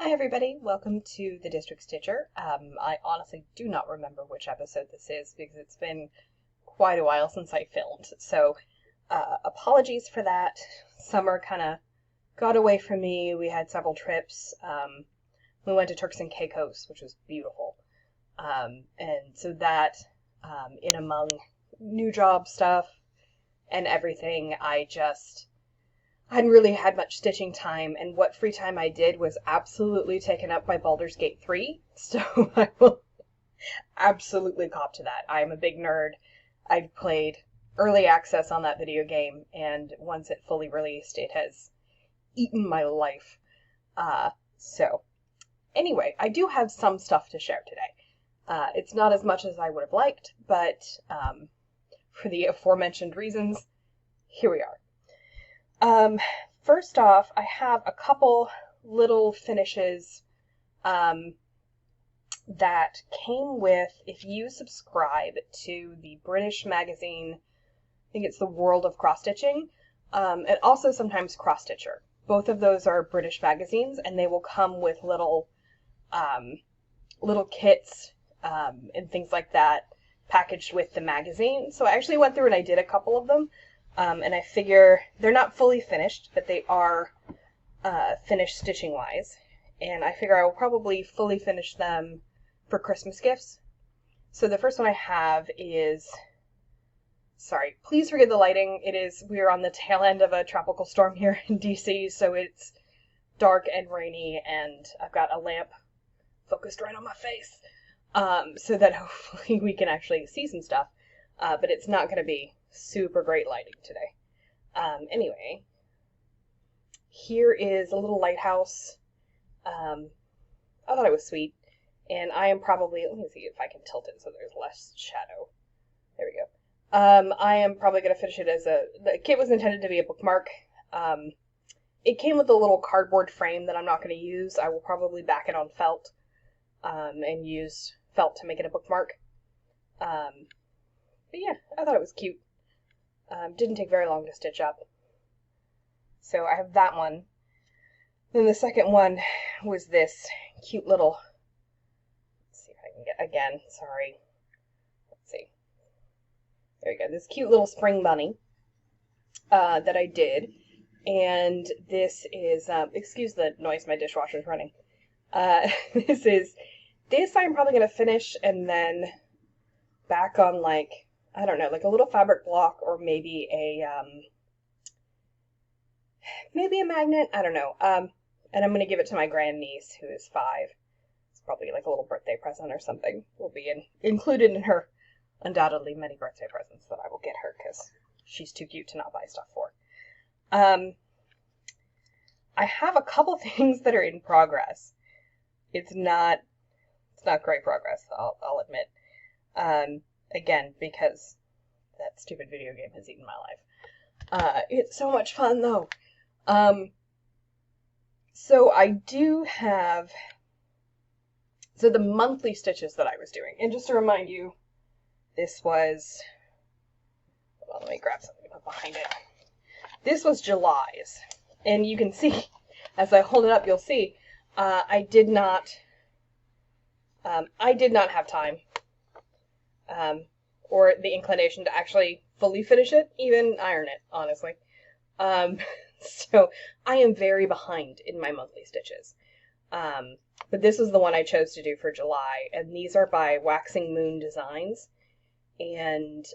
Hi everybody, welcome to the District Stitcher. I honestly do not remember which episode this is because it's been quite a while since I filmed, so apologies for that. Summer kind of got away from me. We had several trips. We went to Turks and Caicos, which was beautiful. And so that, in among new job stuff and everything, I hadn't really had much stitching time, and what free time I did was absolutely taken up by Baldur's Gate 3, so I will absolutely cop to that. I am a big nerd. I've played early access on that video game, and once it fully released, it has eaten my life. So, anyway, I do have some stuff to share today. It's not as much as I would have liked, but for the aforementioned reasons, here we are. First off, I have a couple little finishes that came with, if you subscribe to the British magazine, I think it's the World of Cross Stitching, and also sometimes Cross Stitcher. Both of those are British magazines, and they will come with little kits and things like that packaged with the magazine. So I actually went through and I did a couple of them. And I figure they're not fully finished, but they are finished stitching-wise. And I figure I will probably fully finish them for Christmas gifts. So the first one I have is, sorry, please forgive the lighting. We're on the tail end of a tropical storm here in DC, so it's dark and rainy, and I've got a lamp focused right on my face, so that hopefully we can actually see some stuff. But it's not going to be super great lighting today. Anyway, here is a little lighthouse. I thought it was sweet, and I am probably, let me see if I can tilt it so there's less shadow. There we go. I am probably going to finish it as the kit was intended to be a bookmark. It came with a little cardboard frame that I'm not going to use. I will probably back it on felt, and use felt to make it a bookmark. But yeah, I thought it was cute. Didn't take very long to stitch up. So I have that one. Then the second one was this cute little, let's see if I can get, again, sorry. Let's see. There we go. This cute little spring bunny that I did. And this is, excuse the noise, my dishwasher's running. This I'm probably going to finish and then back on like, I don't know, like a little fabric block or maybe a magnet, I don't know. And I'm going to give it to my grandniece, who is 5. It's probably like a little birthday present or something. Will be included in her undoubtedly many birthday presents that I will get her because she's too cute to not buy stuff for. I have a couple things that are in progress. It's not great progress, I'll admit. Again, because that stupid video game has eaten my life. It's so much fun, though. So I do have, so the monthly stitches that I was doing, and just to remind you, this was, well, let me grab something to put behind it. This was July's, and you can see, as I hold it up, you'll see, I did not have time. Or the inclination to actually fully finish it, even iron it, honestly. So I am very behind in my monthly stitches. But this is the one I chose to do for July, and these are by Waxing Moon Designs. And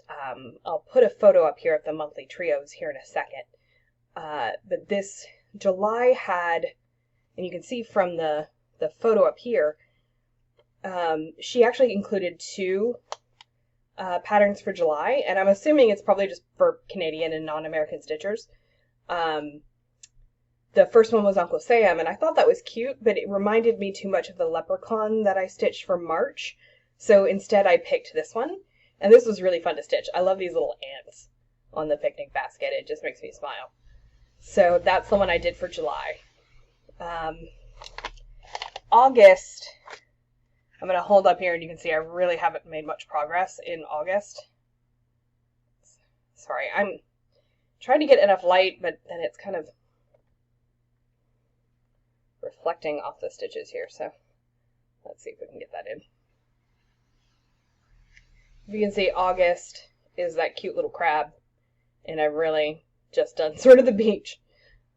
I'll put a photo up here of the monthly trios here in a second. But this July had, and you can see from the photo up here, she actually included 2 patterns for July, and I'm assuming it's probably just for Canadian and non-American stitchers. The first one was Uncle Sam, and I thought that was cute, but it reminded me too much of the leprechaun that I stitched for March, so instead I picked this one, and this was really fun to stitch. I love these little ants on the picnic basket. It just makes me smile. So that's the one I did for July. August, I'm going to hold up here and you can see I really haven't made much progress in August. Sorry, I'm trying to get enough light, but then it's kind of reflecting off the stitches here, so let's see if we can get that in. If you can see, August is that cute little crab, and I've really just done sort of the beach,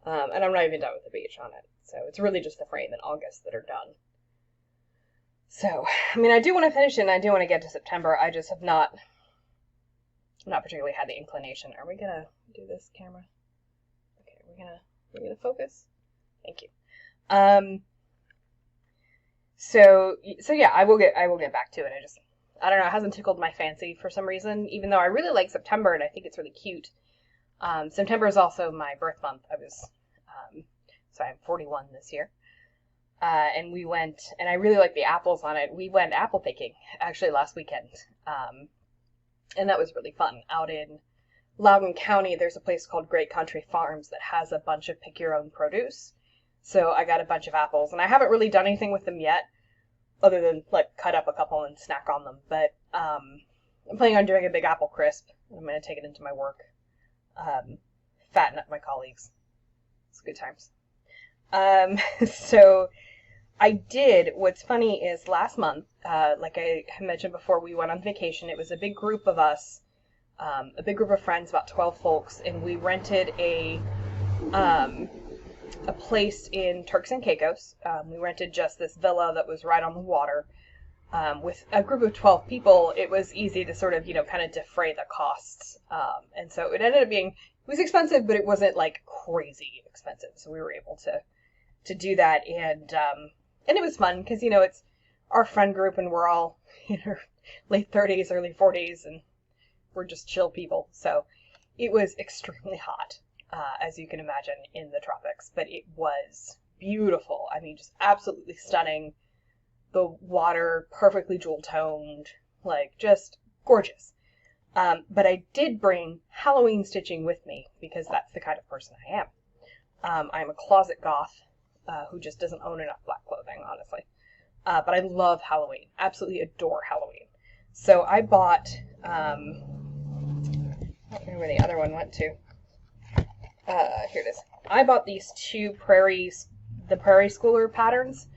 and I'm not even done with the beach on it, so it's really just the frame and August that are done. So, I mean, I do want to finish it, and I do want to get to September. I just have not particularly had the inclination. Are we gonna do this, camera? Okay, we're gonna focus. Thank you. So yeah, I will get back to it. I don't know, it hasn't tickled my fancy for some reason, even though I really like September and I think it's really cute. September is also my birth month. So I'm 41 this year. And we went, and I really like the apples on it. We went apple picking actually last weekend. And that was really fun. Out in Loudoun County, there's a place called Great Country Farms that has a bunch of pick your own produce. So I got a bunch of apples, and I haven't really done anything with them yet, other than like cut up a couple and snack on them. But I'm planning on doing a big apple crisp. I'm going to take it into my work, fatten up my colleagues. It's good times. So I did. What's funny is last month, like I mentioned before, we went on vacation. It was a big group of us, a big group of friends, about 12 folks, and we rented a place in Turks and Caicos. We rented just this villa that was right on the water. With a group of 12 people, it was easy to sort of, kind of defray the costs. And so it ended up being, it was expensive, but it wasn't like crazy expensive. So we were able to do that. And it was fun because, it's our friend group and we're all in our late 30s, early 40s, and we're just chill people. So it was extremely hot. As you can imagine, in the tropics, but it was beautiful. I mean, just absolutely stunning. The water, perfectly jewel-toned, like, just gorgeous. But I did bring Halloween stitching with me, because that's the kind of person I am. I'm a closet goth, who just doesn't own enough black clothing, honestly. But I love Halloween. Absolutely adore Halloween. So I bought, I don't know where the other one went to. Here it is. I bought these two the Prairie Schooler patterns.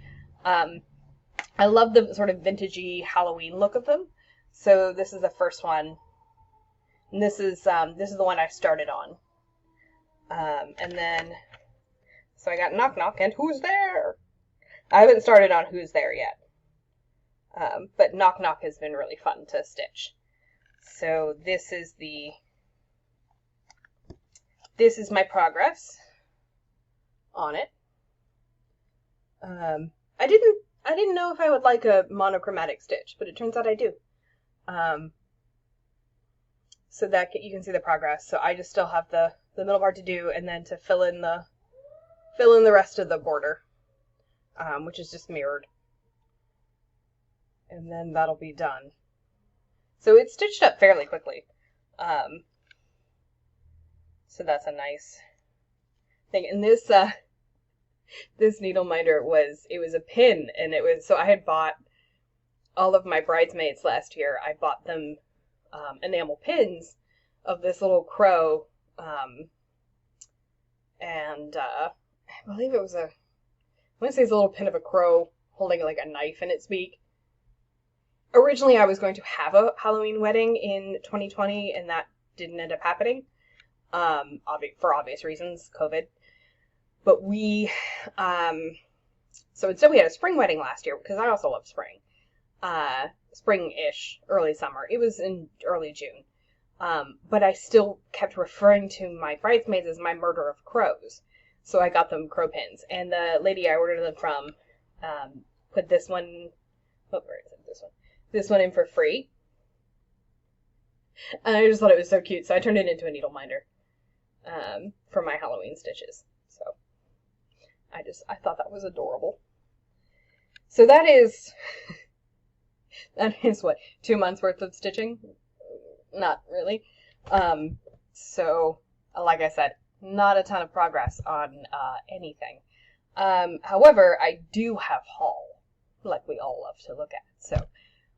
I love the sort of vintagey Halloween look of them. So this is the first one. And this is the one I started on. And then, so I got Knock Knock and Who's There? I haven't started on Who's There yet. But Knock Knock has been really fun to stitch. So this is my progress on it. I didn't know if I would like a monochromatic stitch, but it turns out I do. So that you can see the progress. So I just still have the middle part to do, and then to fill in the rest of the border, which is just mirrored. And then that'll be done. So it's stitched up fairly quickly. So that's a nice thing. And this needle minder was a pin, and so I had bought all of my bridesmaids last year. I bought them enamel pins of this little crow, and I believe it was I want to say it's a little pin of a crow holding like a knife in its beak. Originally, I was going to have a Halloween wedding in 2020, and that didn't end up happening. For obvious reasons, COVID. But so instead we had a spring wedding last year, because I also love spring. Spring-ish, early summer. It was in early June. But I still kept referring to my bridesmaids as my murder of crows. So I got them crow pins. And the lady I ordered them from, put this one, where is it? This one in for free. And I just thought it was so cute, so I turned it into a needle minder. For my Halloween stitches. So I thought that was adorable. So that is what, 2 months worth of stitching? Not really. So like I said, not a ton of progress on anything. However, I do have haul, like we all love to look at. So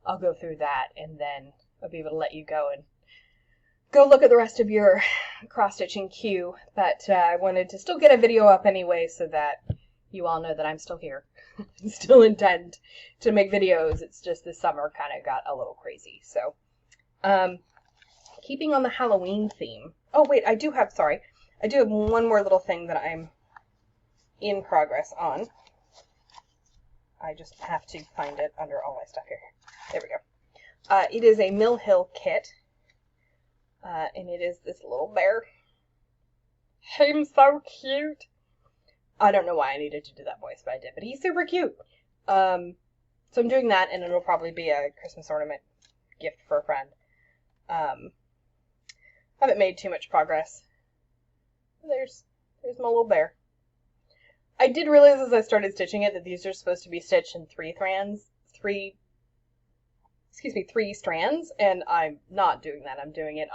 I'll go through that, and then I'll be able to let you go and go look at the rest of your cross-stitching queue. But I wanted to still get a video up anyway, so that you all know that I'm still here. I still intend to make videos. It's just this summer kind of got a little crazy. So, keeping on the Halloween theme. Oh, wait, I do have one more little thing that I'm in progress on. I just have to find it under all my stuff here. There we go. It is a Mill Hill kit, and it is this little bear. He's so cute. I don't know why I needed to do that voice, but I did. But he's super cute. So I'm doing that, and it'll probably be a Christmas ornament gift for a friend. Haven't made too much progress. There's my little bear. I did realize as I started stitching it that these are supposed to be stitched in three strands, and I'm not doing that. I'm doing it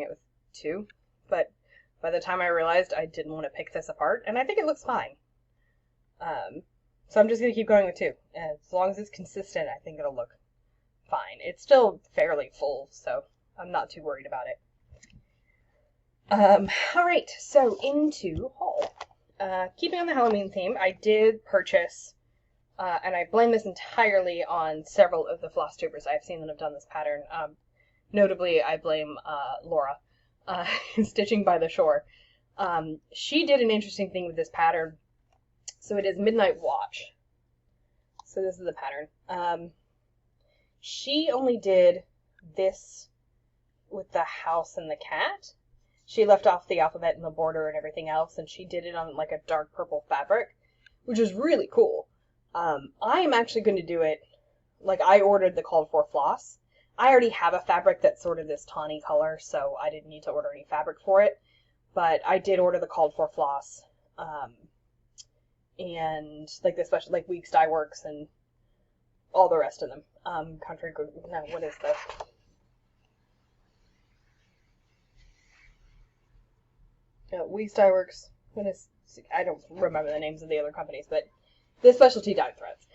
with two, but by the time I realized I didn't want to pick this apart, and I think it looks fine. So I'm just going to keep going with two. As long as it's consistent, I think it'll look fine. It's still fairly full, so I'm not too worried about it. Alright, so into haul. Keeping on the Halloween theme, I did purchase, and I blame this entirely on several of the Flosstubers I've seen that have done this pattern. Notably, I blame Laura, Stitching by the Shore. She did an interesting thing with this pattern. So it is Midnight Watch. So this is the pattern. She only did this with the house and the cat. She left off the alphabet and the border and everything else, and she did it on like a dark purple fabric, which is really cool. I am actually going to do it, like I ordered the called for floss. I already have a fabric that's sort of this tawny color, so I didn't need to order any fabric for it, but I did order the called for floss, and like the special, like Weeks Dye Works and all the rest of them. What is the... Weeks Dye Works, I don't remember the names of the other companies, but the specialty dye threads.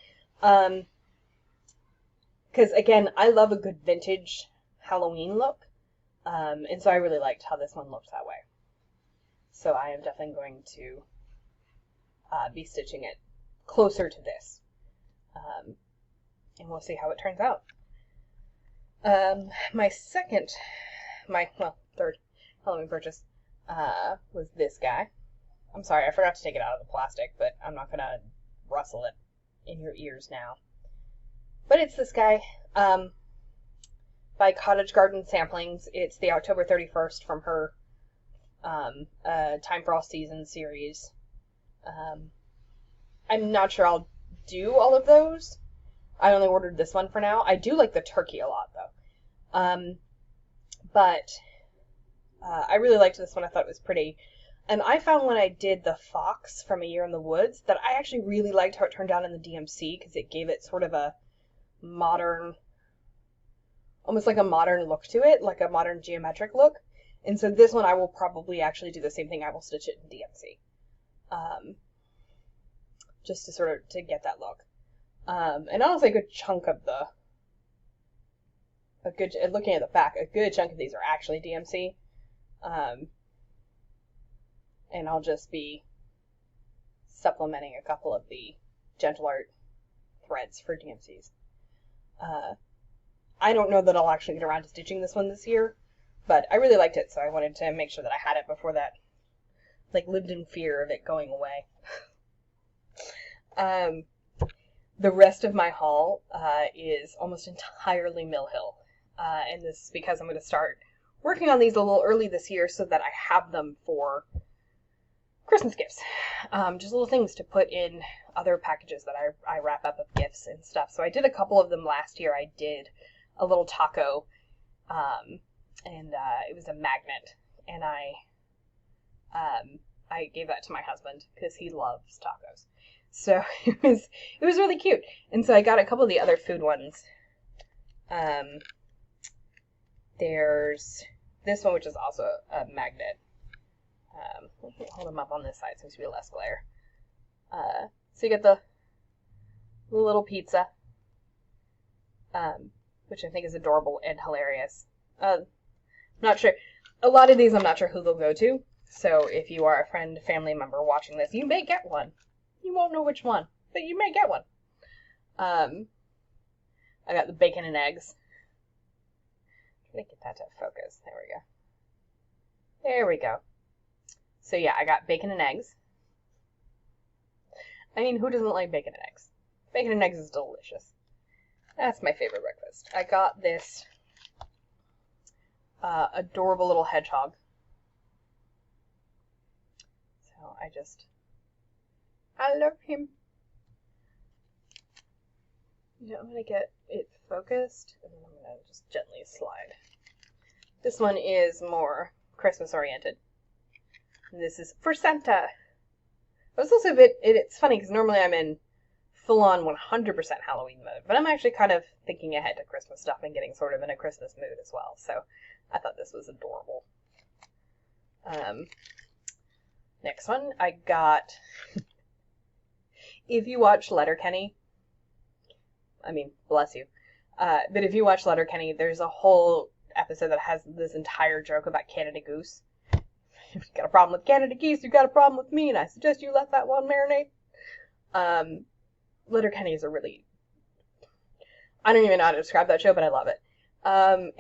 Because, again, I love a good vintage Halloween look, and so I really liked how this one looked that way. So I am definitely going to be stitching it closer to this, and we'll see how it turns out. My third Halloween purchase was this guy. I'm sorry, I forgot to take it out of the plastic, but I'm not going to rustle it in your ears now. But it's this guy, by Cottage Garden Samplings. It's the October 31st from her Time for All Seasons series. I'm not sure I'll do all of those. I only ordered this one for now. I do like the turkey a lot, though. But I really liked this one. I thought it was pretty. And I found when I did the fox from A Year in the Woods that I actually really liked how it turned out in the DMC, because it gave it sort of a modern, almost like a modern look to it, like a modern geometric look. And so this one I will probably actually do the same thing. I will stitch it in DMC. Just to sort of, to get that look. And honestly, a good chunk of looking at the back, a good chunk of these are actually DMC. And I'll just be supplementing a couple of the Gentle Art threads for DMCs. I don't know that I'll actually get around to stitching this one this year, but I really liked it, so I wanted to make sure that I had it before that, like, lived in fear of it going away. The rest of my haul is almost entirely Mill Hill, and this is because I'm going to start working on these a little early this year so that I have them for Christmas gifts. Just little things to put in other packages that I wrap up of gifts and stuff. So I did a couple of them last year. I did a little taco, and it was a magnet, and I gave that to my husband because he loves tacos. So it was really cute. And so I got a couple of the other food ones. There's this one, which is also a magnet. Let me hold them up on this side, seems to be less glare. So you get the little pizza, which I think is adorable and hilarious. Not sure. A lot of these I'm not sure who they'll go to. So if you are a friend, family member watching this, you may get one. You won't know which one, but you may get one. I got the bacon and eggs. Try to get that to focus. There we go. There we go. So yeah, I got bacon and eggs. I mean, who doesn't like bacon and eggs? Bacon and eggs is delicious. That's my favorite breakfast. I got this adorable little hedgehog. So I love him. Yeah, I'm going to get it focused, and then I'm going to just gently slide. This one is more Christmas-oriented. This is for Santa. But it's also a bit, it's funny, because normally I'm in full-on 100% Halloween mode, but I'm actually kind of thinking ahead to Christmas stuff and getting sort of in a Christmas mood as well, so I thought this was adorable. Next one, I got, if you watch Letterkenny, I mean, bless you, but if you watch Letterkenny, there's a whole episode that has this entire joke about Canada Goose. If you got a problem with Canada Geese, you got a problem with me, and I suggest you let that one marinate. Letterkenny is a really, I don't even know how to describe that show, but I love it. And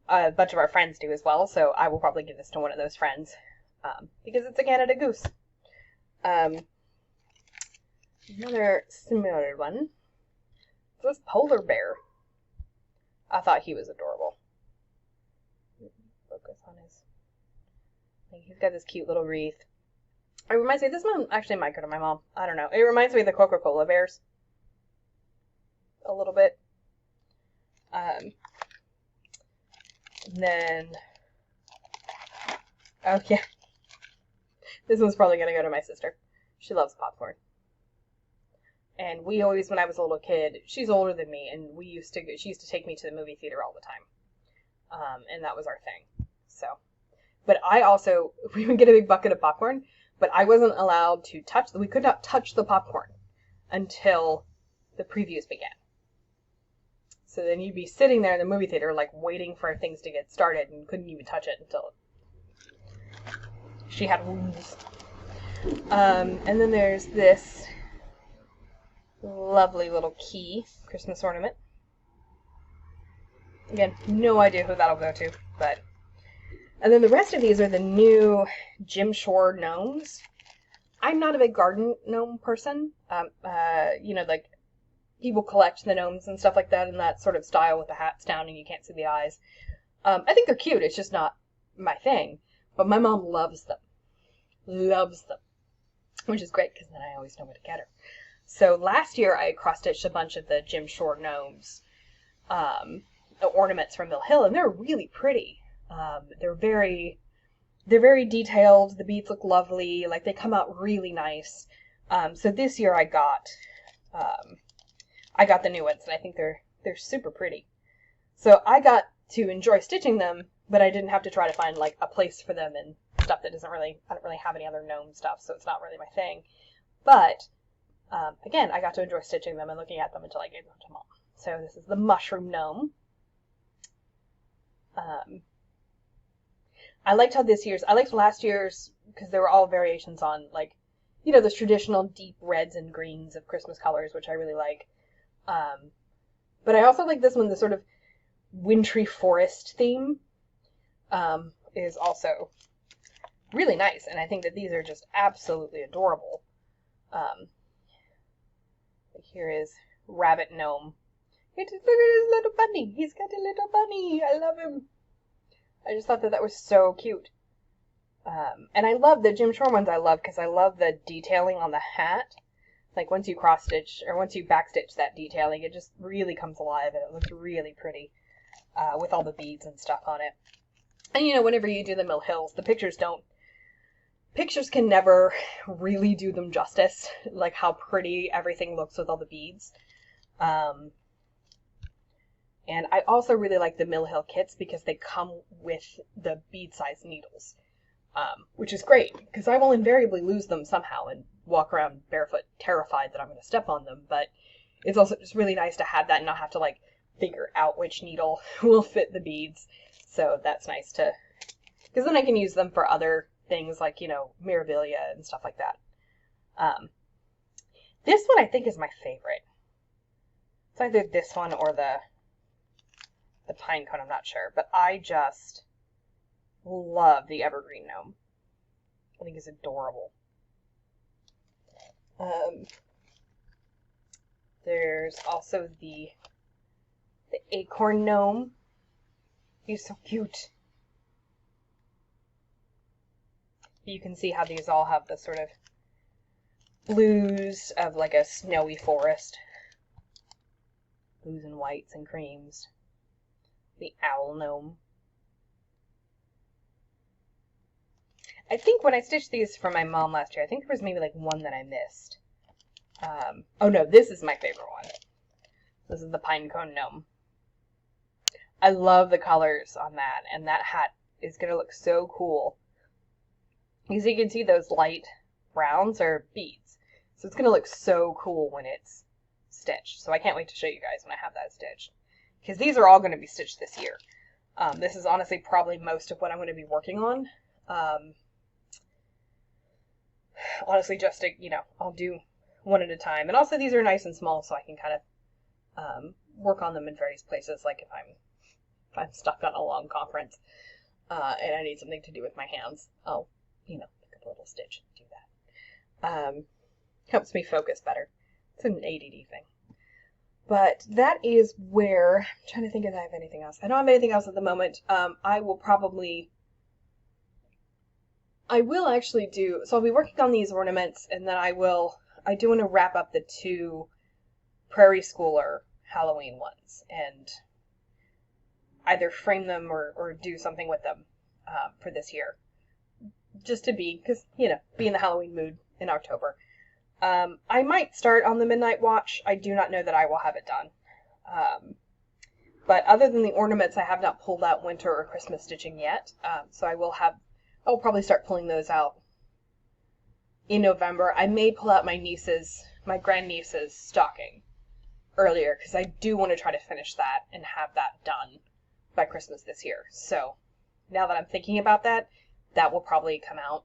a bunch of our friends do as well, so I will probably give this to one of those friends, because it's a Canada Goose. Another similar one. This polar bear. I thought he was adorable. Focus on his, like, he's got this cute little wreath. It reminds me, this one actually might go to my mom. I don't know. It reminds me of the Coca-Cola bears. A little bit. And then, oh yeah. This one's probably going to go to my sister. She loves popcorn. And we always, when I was a little kid, she's older than me, and she used to take me to the movie theater all the time. And that was our thing. So, but we would get a big bucket of popcorn, but I wasn't allowed to we could not touch the popcorn until the previews began. So then you'd be sitting there in the movie theater, like, waiting for things to get started, and couldn't even touch it until she had rules. And then there's this lovely little key Christmas ornament. Again, no idea who that'll go to, but... And then the rest of these are the new Jim Shore gnomes. I'm not a big garden gnome person. Like, people collect the gnomes and stuff like that in that sort of style with the hats down and you can't see the eyes. I think they're cute, it's just not my thing. But my mom loves them. Loves them. Which is great, because then I always know where to get her. So last year I cross-stitched a bunch of the Jim Shore gnomes, ornaments from Mill Hill, and they're really pretty. They're very detailed. The beads look lovely. Like, they come out really nice. So this year I got the new ones, and I think they're super pretty. So I got to enjoy stitching them, but I didn't have to try to find, like, a place for them and stuff that I don't really have any other gnome stuff, so it's not really my thing. But again, I got to enjoy stitching them and looking at them until I gave them to Mom. So this is the mushroom gnome. I liked last year's, because there were all variations on, like, you know, those traditional deep reds and greens of Christmas colors, which I really like. But I also like this one, the sort of wintry forest theme, is also really nice, and I think that these are just absolutely adorable. Here is Rabbit Gnome. Look at his little bunny. He's got a little bunny. I love him. I just thought that was so cute. And I love the Jim Shore ones. I love because I love the detailing on the hat. Like, once you cross-stitch, or once you back-stitch that detailing, it just really comes alive, and it looks really pretty, with all the beads and stuff on it. And, you know, whenever you do the Mill Hills, the pictures can never really do them justice, like how pretty everything looks with all the beads. And I also really like the Mill Hill kits because they come with the bead-sized needles, which is great, because I will invariably lose them somehow and walk around barefoot terrified that I'm going to step on them, but it's also just really nice to have that and not have to, like, figure out which needle will fit the beads. So that's nice to, because then I can use them for other things like, you know, mirabilia and stuff like that. This one I think is my favorite. It's either this one or the pine cone, I'm not sure. But I just love the evergreen gnome. I think it's adorable. There's also the acorn gnome. He's so cute. You can see how these all have the sort of blues of like a snowy forest. Blues and whites and creams. The owl gnome. I think when I stitched these for my mom last year, I think there was maybe like one that I missed. Oh no, this is my favorite one. This is the pinecone gnome. I love the colors on that, and that hat is going to look so cool. Because you can see those light browns are beads. So it's going to look so cool when it's stitched. So I can't wait to show you guys when I have that stitched. Because these are all going to be stitched this year. This is honestly probably most of what I'm going to be working on. Honestly, just to, I'll do one at a time. And also these are nice and small, so I can kind of work on them in various places, like if I'm stuck on a long conference and I need something to do with my hands, I'll, pick up a little stitch and do that. Helps me focus better. It's an ADD thing. But that is where, I'm trying to think if I have anything else. I don't have anything else at the moment. I will actually do, so I'll be working on these ornaments, and then I do want to wrap up the 2 Prairie Schooler Halloween ones, and either frame them or do something with them for this year. Just to be in the Halloween mood in October. I might start on the Midnight Watch. I do not know that I will have it done. But other than the ornaments, I have not pulled out winter or Christmas stitching yet. So I'll probably start pulling those out in November. I may pull out my grandniece's stocking earlier, because I do want to try to finish that and have that done by Christmas this year. So now that I'm thinking about that, that will probably come out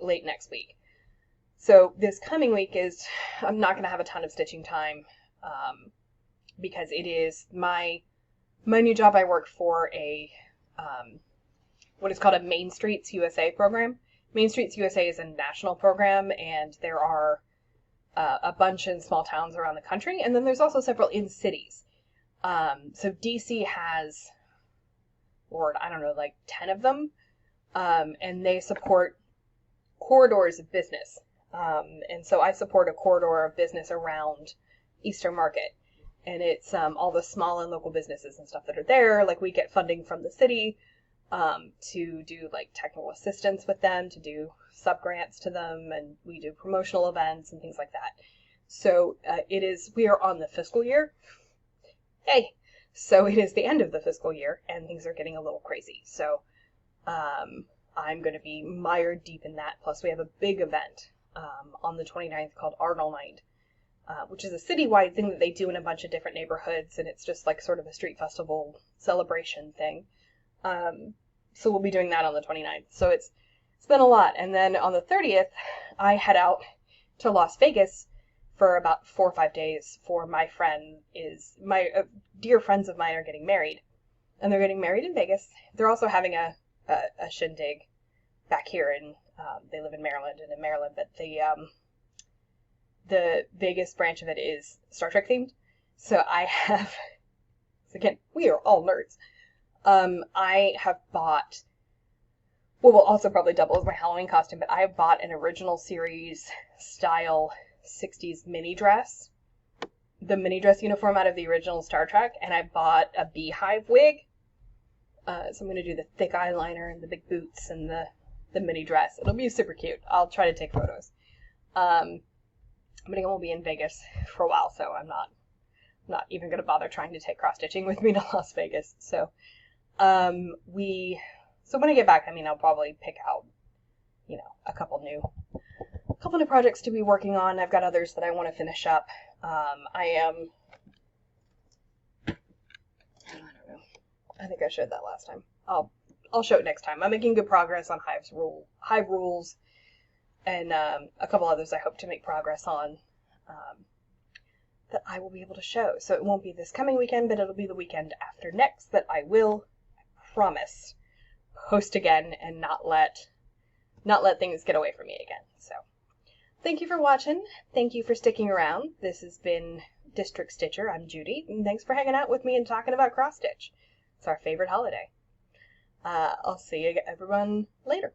late next week. So this coming week I'm not going to have a ton of stitching time because it is my new job. I work for what is called a Main Streets USA program. Main Streets USA is a national program, and there are a bunch in small towns around the country, and then there's also several in cities. So DC has, Lord, I don't know, like 10 of them, and they support corridors of business. And so I support a corridor of business around Easter Market, and it's all the small and local businesses and stuff that are there. Like, we get funding from the city to do like technical assistance with them, to do sub-grants to them, and we do promotional events and things like that. So we are on the fiscal year. Hey! So it is the end of the fiscal year, and things are getting a little crazy. So I'm going to be mired deep in that. Plus, we have a big event on the 29th called Arnold Night, which is a citywide thing that they do in a bunch of different neighborhoods, and it's just like sort of a street festival celebration thing. So we'll be doing that on the 29th. So it's been a lot. And then on the 30th, I head out to Las Vegas for about 4 or 5 days for my dear friends of mine are getting married, and they're getting married in Vegas. They're also having a shindig back here they live in Maryland, and in Maryland, but the Vegas branch of it is Star Trek themed. So again, we are all nerds. I have bought, will also probably double as my Halloween costume, but I have bought an original series style 60s mini dress, the mini dress uniform out of the original Star Trek, and I bought a beehive wig. So I'm going to do the thick eyeliner and the big boots and the mini dress. It'll be super cute. I'll try to take photos. But I won't be in Vegas for a while, so I'm not even going to bother trying to take cross-stitching with me to Las Vegas. So so when I get back, I'll probably pick out, a couple new projects to be working on. I've got others that I want to finish up. I don't know. I think I showed that last time. I'll show it next time. I'm making good progress on Hive rules. and a couple others I hope to make progress on that I will be able to show. So it won't be this coming weekend, but it'll be the weekend after next that I will, I promise, post again and not let things get away from me again. So thank you for watching. Thank you for sticking around. This has been District Stitcher. I'm Judy, and thanks for hanging out with me and talking about cross stitch. It's our favorite holiday. I'll see you everyone later.